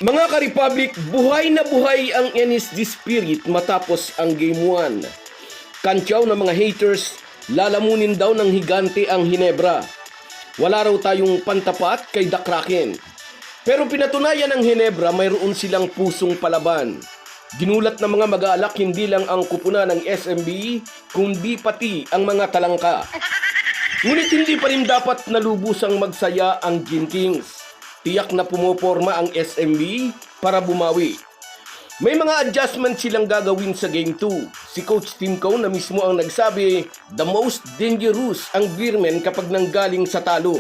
Mga ka-Republic, buhay na buhay ang NSD Spirit matapos ang Game 1. Kantyaw ng mga haters, lalamunin daw ng higante ang Hinebra. Wala raw tayong pantapat kay The Kraken. Pero pinatunayan ng Hinebra mayroon silang pusong palaban. Ginulat ng mga mag-aalak hindi lang ang kupuna ng SMB, kundi pati ang mga talangka. Ngunit hindi pa rin dapat nalubusang magsaya ang Gin Kings. Tiyak na pumoporma ang SMB para bumawi. May mga adjustment silang gagawin sa Game 2. Si Coach Tim Cone na mismo ang nagsabi, the most dangerous ang Beermen kapag nanggaling sa talo.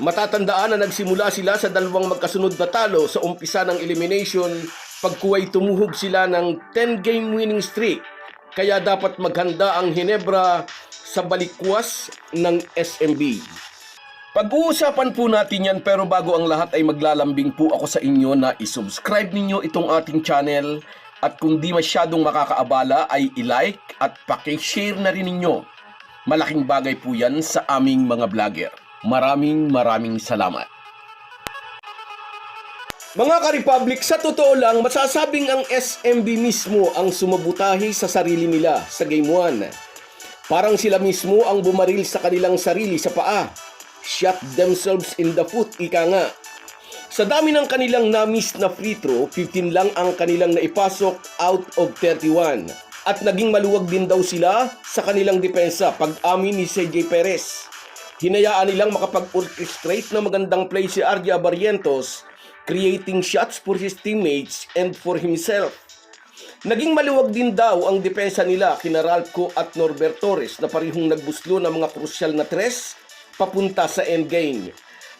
Matatandaan na nagsimula sila sa dalawang magkasunod na talo sa umpisa ng elimination pagkuway tumuhog sila ng 10-game winning streak. Kaya dapat maghanda ang Hinebra sa balikwas ng SMB. Pag-uusapan po natin yan, pero bago ang lahat ay maglalambing po ako sa inyo na isubscribe ninyo itong ating channel at kung di masyadong makakaabala ay i-like at paki-share na rin ninyo. Malaking bagay po yan sa aming mga vlogger. Maraming salamat. Mga ka-Republic, sa totoo lang, masasabing ang SMB mismo ang sumabutahi sa sarili nila sa Game 1. Parang sila mismo ang bumaril sa kanilang sarili sa paa. Shot themselves in the foot, ika nga. Sa dami ng kanilang na-miss na free throw, 15 lang ang kanilang naipasok out of 31. At naging maluwag din daw sila sa kanilang depensa pag-amin ni CJ Perez. Hinayaan nilang makapag-orchestrate na magandang play si Arja Barrientos, creating shots for his teammates and for himself. Naging maluwag din daw ang depensa nila kina Ralph at Norbert Torres na parihong nagbuslo ng mga krusyal na tres papunta sa endgame.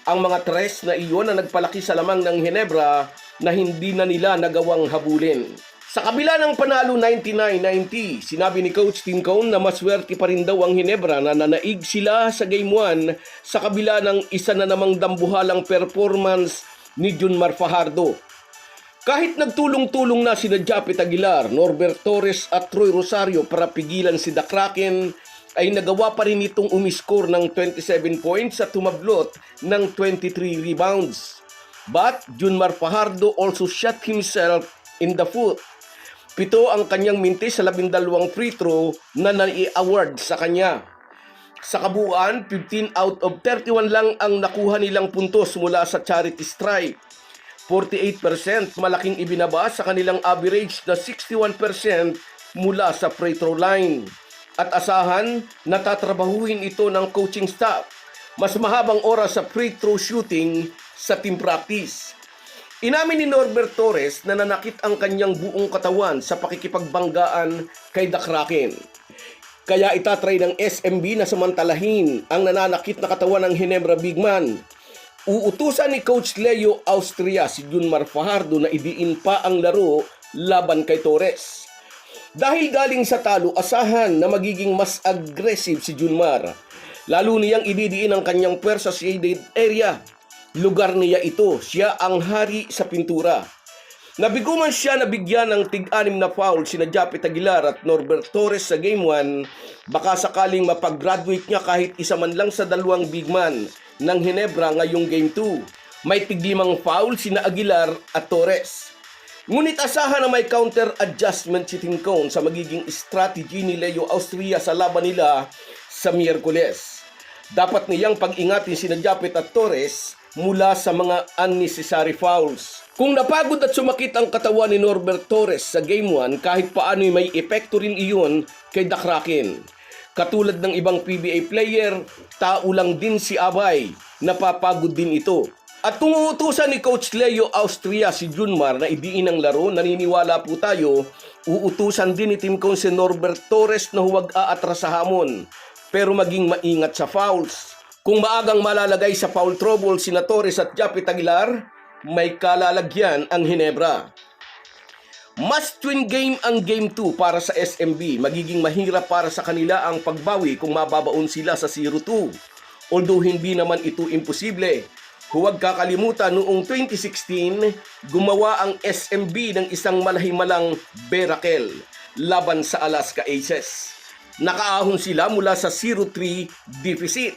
Ang mga tres na iyon na nagpalaki sa lamang ng Hinebra na hindi na nila nagawang habulin. Sa kabila ng panalo 99-90, sinabi ni Coach Tim Cone na maswerte pa rin daw ang Hinebra na nanaig sila sa Game 1 sa kabila ng isa na namang dambuhalang performance ni Junmar Fajardo. Kahit nagtulong-tulong na sina Japet Aguilar, Norbert Torres at Troy Rosario para pigilan si The Kraken, ay nagawa pa rin itong umiscore ng 27 points at tumablot ng 23 rebounds. But Junmar Fajardo also shot himself in the foot. 7 ang kanyang mintis sa 12 free throw na nai-award sa kanya. Sa kabuuan, 15 out of 31 lang ang nakuha nilang puntos mula sa charity stripe. 48% malaking ibinaba sa kanilang average na 61% mula sa free throw line. At asahan na tatrabahuhin ito ng coaching staff. Mas mahabang oras sa free throw shooting sa team practice. Inamin ni Norbert Torres na nanakit ang kanyang buong katawan sa pakikipagbanggaan kay The Kraken. Kaya itatry ng SMB na samantalahin ang nananakit na katawan ng Hinebra Bigman. Uutusan ni Coach Leo Austria si Junmar Fajardo na idiin pa ang laro laban kay Torres. Dahil galing sa talo, asahan na magiging mas aggressive si Junmar. Lalo niyang ididiin ang kanyang puwersa sa shaded area. Lugar niya ito, siya ang hari sa pintura. Nabigo man siya na bigyan ng tig-anim na foul sina Japet Aguilar at Norbert Torres sa Game 1, baka sakaling mapag-graduate niya kahit isa man lang sa dalawang big man ng Hinebra ngayong Game 2. May tig-5 foul sina Aguilar at Torres. Ngunit asahan na may counter-adjustment si Tim Cone sa magiging strategy ni Leo Austria sa laban nila sa Miyerkules. Dapat niyang pag-ingatin sina Japet at Torres mula sa mga unnecessary fouls. Kung napagod at sumakit ang katawan ni Norbert Torres sa Game 1, kahit paano'y may epekto rin iyon kay The Kraken. Katulad ng ibang PBA player, tao lang din si Abay, napapagod din ito. At kung uutusan ni Coach Leo Austria si Junmar na idiin ang laro, naniniwala po tayo, uutusan din ni Tim Cone si Norbert Torres na huwag aatras sa hamon, pero maging maingat sa fouls. Kung maagang malalagay sa foul trouble sina Torres at Japet Aguilar, may kalalagyan ang Hinebra. Must-win game ang Game 2 para sa SMB. Magiging mahirap para sa kanila ang pagbawi kung mababaon sila sa 0-2. Although hindi naman ito imposible. Huwag kakalimutan noong 2016, gumawa ang SMB ng isang malahimalang Berakel laban sa Alaska Aces. Nakaahon sila mula sa 0-3 deficit.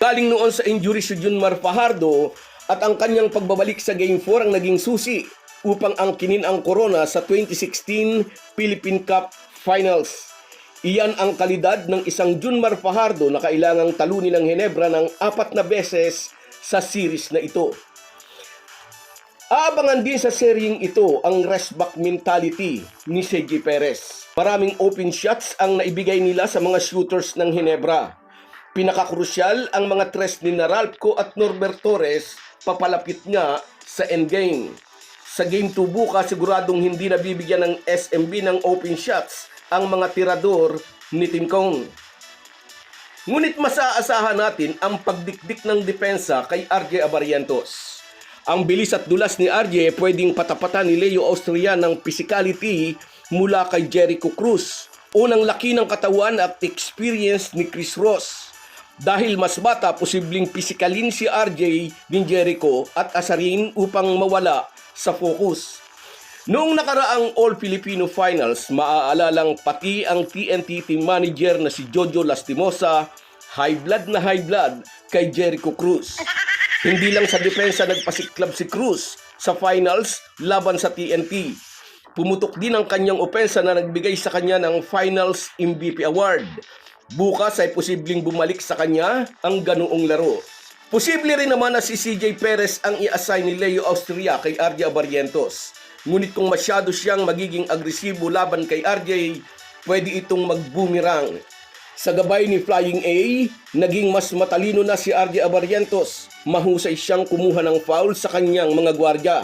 Galing noon sa injury si Junmar Fajardo at ang kanyang pagbabalik sa Game 4 ang naging susi upang angkinin ang corona sa 2016 Philippine Cup Finals. Iyan ang kalidad ng isang Junmar Fajardo na kailangang talunin ng Ginebra ng 4 na beses sa series na ito. Aabangan din sa seryeng ito ang rest back mentality ni CJ Perez. Maraming open shots ang naibigay nila sa mga shooters ng Ginebra. Pinakakrusyal ang mga tres ni Naralpco at Norbert Torres papalapit nga sa endgame. Sa Game 2 bukas, siguradong hindi nabibigyan ng SMB ng open shots ang mga tirador ni Tim Cone. Ngunit masaasahan natin ang pagdikdik ng depensa kay RJ Abarientos. Ang bilis at dulas ni RJ pwedeng patapatan ni Leo Austria ng physicality mula kay Jericho Cruz. Unang laki ng katawan at experience ni Chris Ross. Dahil mas bata, posibleng pisikalin si RJ din Jericho at asarin upang mawala sa focus. Noong nakaraang All-Filipino Finals, maaalalang pati ang TNT team manager na si Jojo Lastimosa, high blood kay Jericho Cruz. Hindi lang sa depensa nagpasiklab si Cruz sa finals laban sa TNT. Pumutok din ang kanyang opensa na nagbigay sa kanya ng Finals MVP Award. Bukas ay posibleng bumalik sa kanya ang ganoong laro. Posible rin naman na si CJ Perez ang i-assign ni Leo Austria kay RJ Abarientos. Ngunit kung masyado siyang magiging agresibo laban kay RJ, pwede itong mag-boomerang. Sa gabay ni Flying A, naging mas matalino na si RJ Abarientos. Mahusay siyang kumuha ng foul sa kanyang mga gwardiya.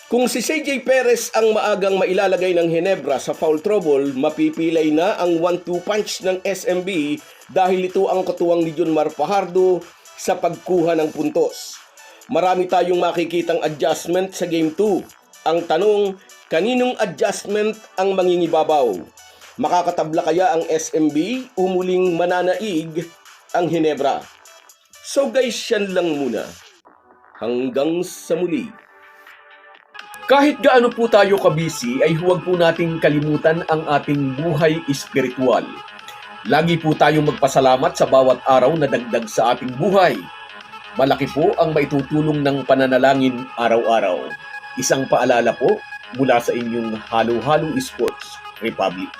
Kung si CJ Perez ang maagang mailalagay ng Ginebra sa foul trouble, mapipilay na ang 1-2 punch ng SMB dahil ito ang katuwang ni Junmar Fajardo sa pagkuha ng puntos. Marami tayong makikitang adjustment sa Game 2. Ang tanong, kaninong adjustment ang mangingibabaw? Makakatabla kaya ang SMB o muling mananaig ang Ginebra? So guys, yan lang muna. Hanggang sa muli. Kahit gaano po tayo kabisi ay huwag po nating kalimutan ang ating buhay espiritual. Lagi po tayong magpasalamat sa bawat araw na dagdag sa ating buhay. Malaki po ang maitutulong ng pananalangin araw-araw. Isang paalala po mula sa inyong Halo Halo Sports Republic.